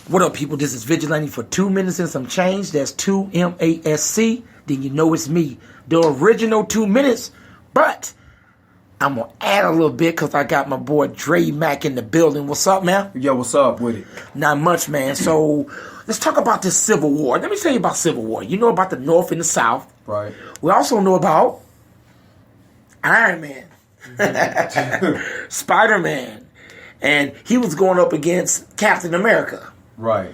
What up, people? This is Vigilante for 2 minutes and some change. That's 2.M.A.S.C. Then you know it's me, the original 2 minutes. But I'm going to add a little bit because I got my boy Dre Mac in the building. What's up, man? Yo, what's up with it? Not much, man. So let's talk about this Civil War. Let me tell you about Civil War. You know about the North and the South. Right. We also know about Iron Man, Spider-Man, and he was going up against Captain America. Right.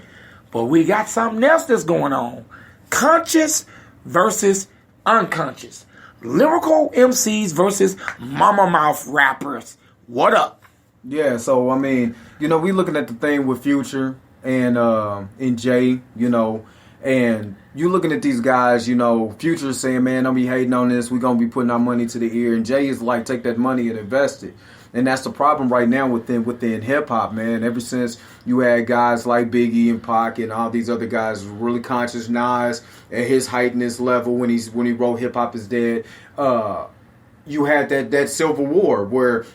But we got something else that's going on. Conscious versus unconscious. Lyrical MCs versus mama mouth rappers. What up? Yeah, so, I mean, we looking at the thing with Future and Jay, and you looking at these guys, Future is saying, man, don't be hating on this. We're going to be putting our money to the ear. And Jay is like, take that money and invest it. And that's the problem right now within hip-hop, man. Ever since you had guys like Biggie and Pac and all these other guys really conscious, Nas at his height in this level when he wrote Hip Hop Is Dead, you had that Civil War where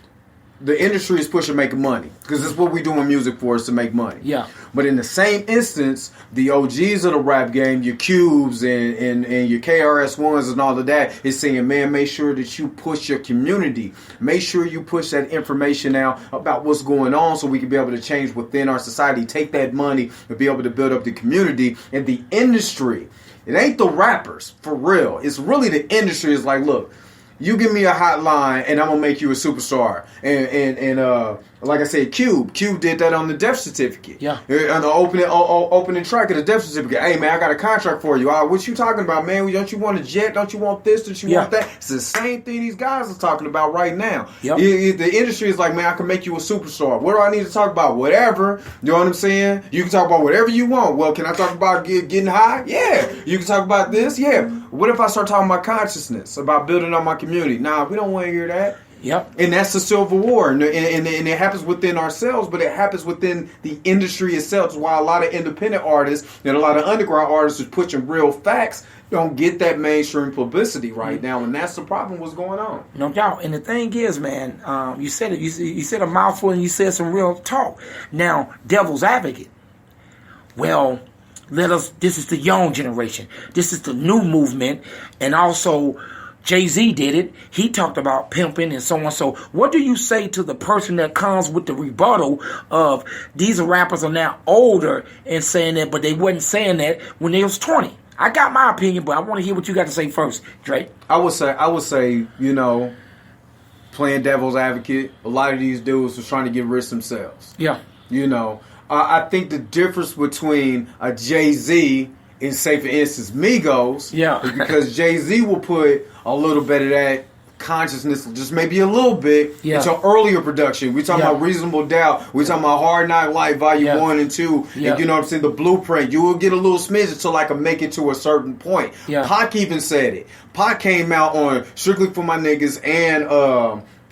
the industry is pushing making money because that's what we doing music for, is to make money. Yeah. But in the same instance, the OGs of the rap game, your Cubes and your KRS-Ones and all of that is saying, man, make sure that you push your community. Make sure you push that information out about what's going on so we can be able to change within our society. Take that money and be able to build up the community and the industry. It ain't the rappers, for real. It's really the industry. It's like, look, you give me a hotline and I'm gonna make you a superstar. And like I said, Cube did that on the death certificate. Yeah. On the opening track of the death certificate. Hey man, I got a contract for you. What you talking about, man? Don't you want a jet? Don't you want this? Don't you want that? It's the same thing these guys are talking about right now. Yep. The industry is like, man, I can make you a superstar. What do I need to talk about? Whatever. You know what I'm saying? You can talk about whatever you want. Well, can I talk about getting high? Yeah. You can talk about this? Yeah. What if I start talking about consciousness, about building up my community? Nah, we don't want to hear that. Yep. And that's the Civil War. And it happens within ourselves, but it happens within the industry itself. That's why a lot of independent artists and a lot of underground artists who's pushing real facts don't get that mainstream publicity right now. And that's the problem what's going on. No doubt. And the thing is, man, you said it. You said a mouthful and you said some real talk. Now, devil's advocate. Well, this is the young generation. This is the new movement. And also, Jay-Z did it. He talked about pimping and so on. So what do you say to the person that comes with the rebuttal of these rappers are now older and saying that, but they wasn't saying that when they was 20? I got my opinion, but I want to hear what you got to say first, Drake. I would say, playing devil's advocate, a lot of these dudes was trying to get rich themselves. Yeah. I think the difference between a Jay-Z and, say, for instance, Migos, is because Jay-Z will put a little bit of that consciousness, just maybe a little bit, into earlier production. We're talking about Reasonable Doubt. We're talking about Hard Knock Life Volume 1 and 2. And you know what I'm saying? The Blueprint. You will get a little smidge until I can make it to a certain point. Pac even said it. Pac came out on Strictly For My Niggas and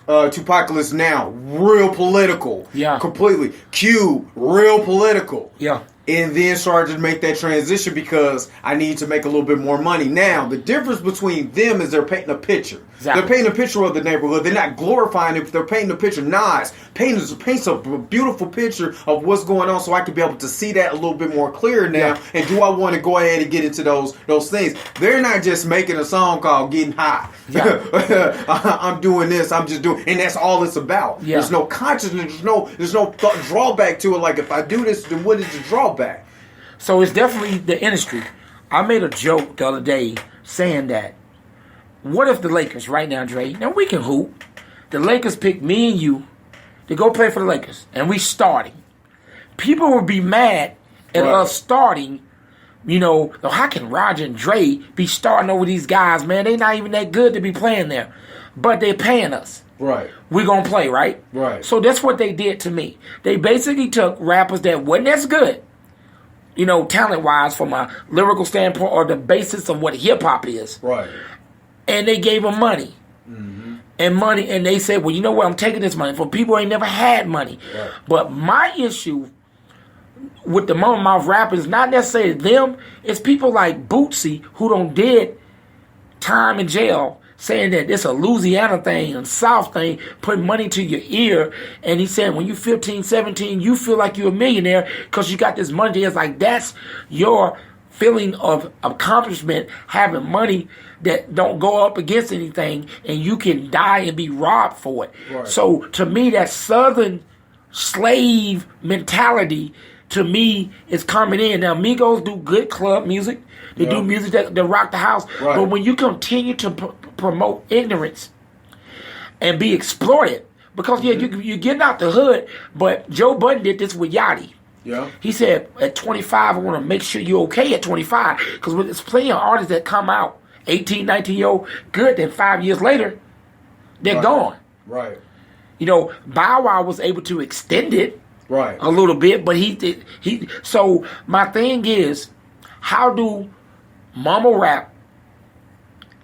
Tupacalypse Now, real political. Completely. Q, real political. And then started to make that transition because I need to make a little bit more money. Now, the difference between them is they're painting a picture. They're painting a picture of the neighborhood. They're not glorifying it, but they're painting a picture. Nas paints a beautiful picture of what's going on so I can be able to see that a little bit more clear now. And do I want to go ahead and get into those things? They're not just making a song called Getting High. I'm doing this. I'm just doing, and that's all it's about. There's no consciousness. There's no drawback to it. Like, if I do this, then what is the drawback? So it's definitely the industry. I made a joke the other day saying that, what if the Lakers right now, Dre, now we can hoop, the Lakers pick me and you to go play for the Lakers, and we starting. People would be mad at us starting. How can Roger and Dre be starting over these guys, man? They not even that good to be playing there. But they're paying us. Right. We're going to play, right? Right. So that's what they did to me. They basically took rappers that wasn't as good, talent-wise from a lyrical standpoint or the basis of what hip-hop is. Right. And they gave them money. Mm-hmm. And they said, well, you know what? I'm taking this money from people who ain't never had money. Right. But my issue with the mama mouth rappers is not necessarily them. It's people like Bootsy who did time in jail saying that it's a Louisiana thing and South thing, putting money to your ear. And he said when you're 15, 17, you feel like you're a millionaire because you got this money. It's like that's your feeling of accomplishment, having money that don't go up against anything, and you can die and be robbed for it. Right. So to me, that Southern slave mentality to me is coming in. Now, Migos do good club music. They do music that rock the house. Right. But when you continue to promote ignorance and be exploited, because you're getting out the hood, but Joe Budden did this with Yachty. Yeah. He said, at 25, I want to make sure you're okay at 25. Because there's plenty of artists that come out 18, 19-year-old good, then 5 years later, they're gone. Right. You know, Bow Wow was able to extend it a little bit, but he so my thing is, how do mumble rap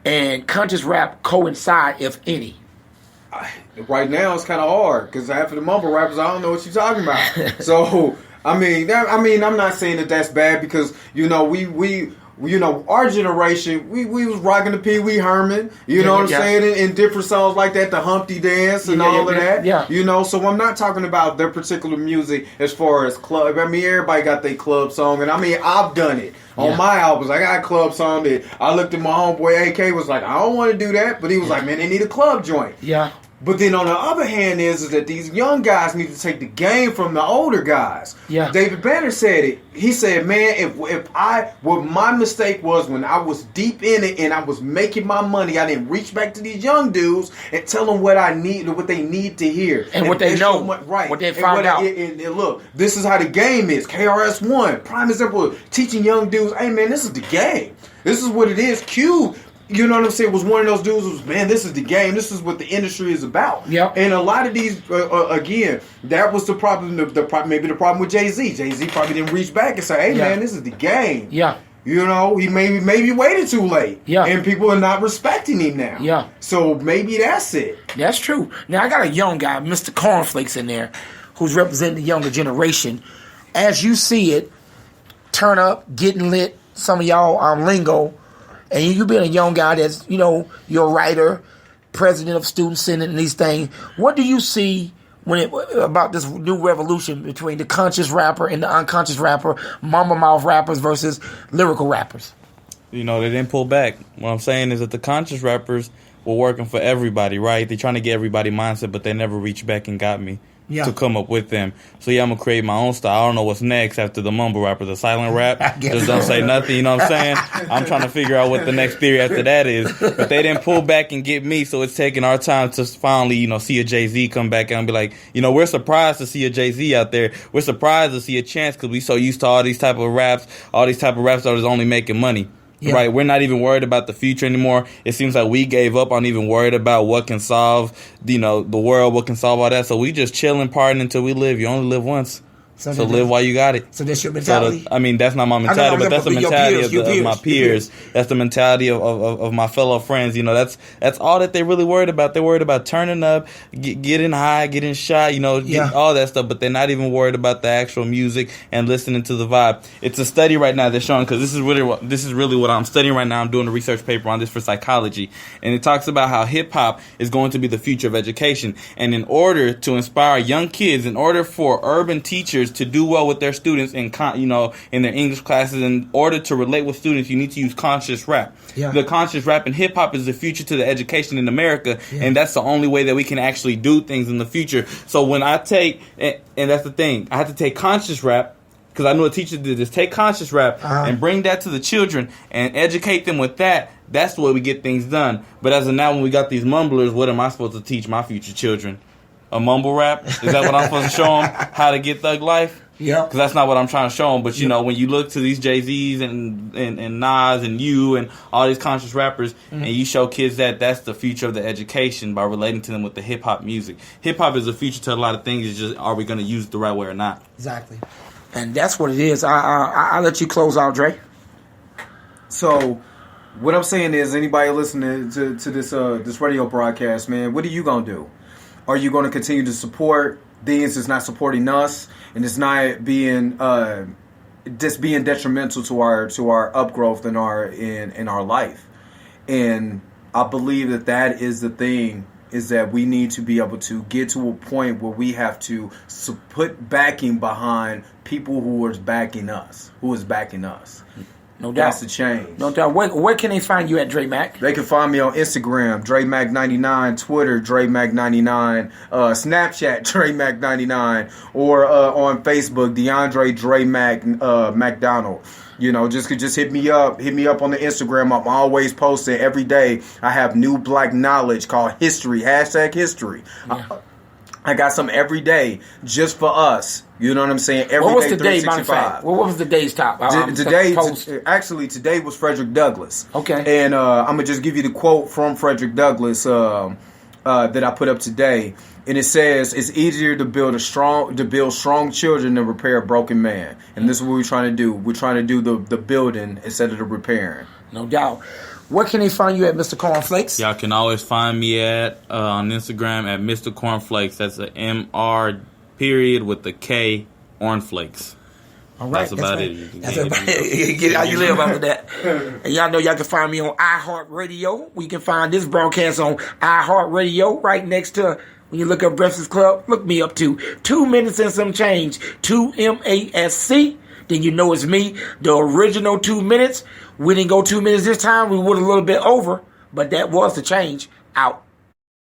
and conscious rap coincide, if any? Right now it's kind of hard because half of the mumble rappers, I don't know what you're talking about. So I mean, I'm not saying that that's bad because our generation, we was rocking the Pee Wee Herman, you know what I'm saying, in different songs like that, the Humpty Dance and all of that. Yeah. You know, so I'm not talking about their particular music as far as club. I mean, everybody got their club song, and I mean, I've done it. On my albums, I got a club song that I looked at my homeboy AK was like, I don't want to do that, but he was like, man, they need a club joint. Yeah. But then on the other hand is that these young guys need to take the game from the older guys. Yeah. David Banner said it. He said, man, what my mistake was when I was deep in it and I was making my money, I didn't reach back to these young dudes and tell them what they need to hear. And what they know. What they found out. And look, this is how the game is. KRS-One, prime example, teaching young dudes, hey man, this is the game. This is what it is. Q, you know what I'm saying, was one of those dudes who was, man, this is the game. This is what the industry is about. Yep. And a lot of these, again, that was the problem, maybe the problem with Jay-Z. Jay-Z probably didn't reach back and say, hey, man, this is the game. Yeah. You know, he maybe waited too late. Yeah. And people are not respecting him now. Yeah. So maybe that's it. That's true. Now, I got a young guy, Mr. Cornflakes, in there, who's representing the younger generation. As you see it, turn up, getting lit, some of y'all lingo, and you being a young guy that's, you know, you're a writer, president of Student Senate and these things. What do you see about this new revolution between the conscious rapper and the unconscious rapper, mama mouth rappers versus lyrical rappers? You know, they didn't pull back. What I'm saying is that the conscious rappers were working for everybody, right? They're trying to get everybody mindset, but they never reached back and got me. To come up with them. So I'm gonna create my own style. I don't know what's next after the mumble rapper, the silent rap. Just don't say nothing, you know what I'm saying? I'm trying to figure out what the next theory after that is. But they didn't pull back and get me, so it's taking our time to finally, you know, see a Jay-Z come back and be like, you know, we're surprised to see a Jay-Z out there. We're surprised to see a Chance because we so used to all these type of raps that are only making money. Yeah. Right, we're not even worried about the future anymore. It seems like we gave up on even worried about what can solve, you know, the world, what can solve all that. So we just chilling, partying until we live. You only live once. So live while you got it. So that's your mentality? That's not my mentality, but that's the mentality of my peers. That's the mentality of my fellow friends. You know, that's all that they really worried about. They're worried about turning up, getting high, getting shot, you know, all that stuff, but they're not even worried about the actual music and listening to the vibe. It's a study right now they're showing, because this is really what I'm studying right now. I'm doing a research paper on this for psychology, and it talks about how hip-hop is going to be the future of education. And in order to inspire young kids, in order for urban teachers to do well with their students in their English classes, in order to relate with students, you need to use conscious rap. Yeah. The conscious rap and hip hop is the future to the education in America, and that's the only way that we can actually do things in the future. So when I take, and that's the thing, I have to take conscious rap, because I know a teacher did this, take conscious rap and bring that to the children and educate them with that. That's the way we get things done. But as of now, when we got these mumblers, what am I supposed to teach my future children? A mumble rap? Is that what I'm supposed to show them? How to get thug life? Yeah. Because that's not what I'm trying to show them. But, you know, when you look to these Jay-Z's and Nas and you and all these conscious rappers, and you show kids that's the future of the education by relating to them with the hip-hop music. Hip-hop is the future to a lot of things. It's just, are we going to use it the right way or not? Exactly. And that's what it is. I'll let you close out, Dre. So, what I'm saying is, anybody listening to this radio broadcast, man, what are you going to do? Are you going to continue to support things that's not supporting us, and it's not being just being detrimental to our upgrowth in our life? And I believe that is the thing, is that we need to be able to get to a point where we have to put backing behind people who is backing us. No doubt. That's the change. No doubt. Where can they find you at, Dre Mac? They can find me on Instagram, DreMac99, Twitter, DreMac99, Snapchat, DreMac99, or on Facebook, DeAndre Dre Mac McDonald. You know, just hit me up on the Instagram. I'm always posting every day. I have new black knowledge called history, #history. Yeah. I got some every day just for us. You know what I'm saying? What was the day, matter of fact? What was the day's top? Today was Frederick Douglass. Okay. And I'm going to just give you the quote from Frederick Douglass that I put up today. And it says, it's easier to build strong children than repair a broken man. And this is what we're trying to do. We're trying to do the building instead of the repairing. No doubt. Where can they find you at, Mr. Cornflakes? Y'all can always find me on Instagram at Mr. Cornflakes. That's a MR period with the K, Cornflakes. All right. That's about it. That's about it. Get how you live after that. And y'all know y'all can find me on iHeartRadio. We can find this broadcast on iHeartRadio right next to, when you look up Breakfast Club, look me up to 2 minutes and some change, 2.M.A.S.C. Then you know it's me, the original 2 minutes. We didn't go 2 minutes this time. We went a little bit over, but that was the change. Out.